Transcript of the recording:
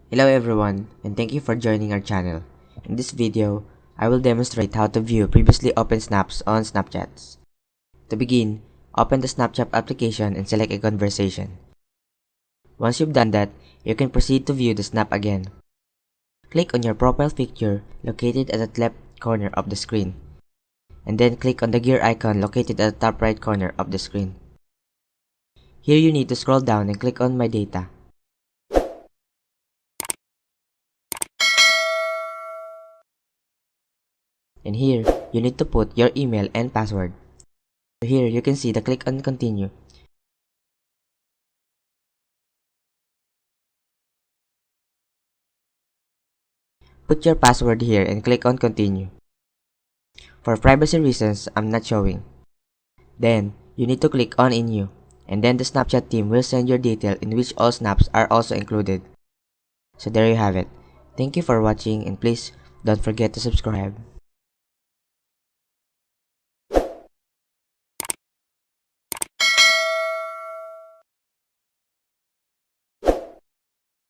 Hello everyone, and thank you for joining our channel. In this video, I will demonstrate how to view previously opened snaps on Snapchat. To begin, open the Snapchat application and select a conversation. Once you've done that, you can proceed to view the snap again. Click on your profile picture located at the left corner of the screen, and then click on the gear icon located at the top right corner of the screen. Here you need to scroll down and click on My Data. And here, you need to put your email and password. Here, you can see the click on Continue. Put your password here and click on Continue. For privacy reasons, I'm not showing. Then, you need to click on In You, and then the Snapchat team will send your detail in which all snaps are also included. So there you have it. Thank you for watching, and please don't forget to subscribe.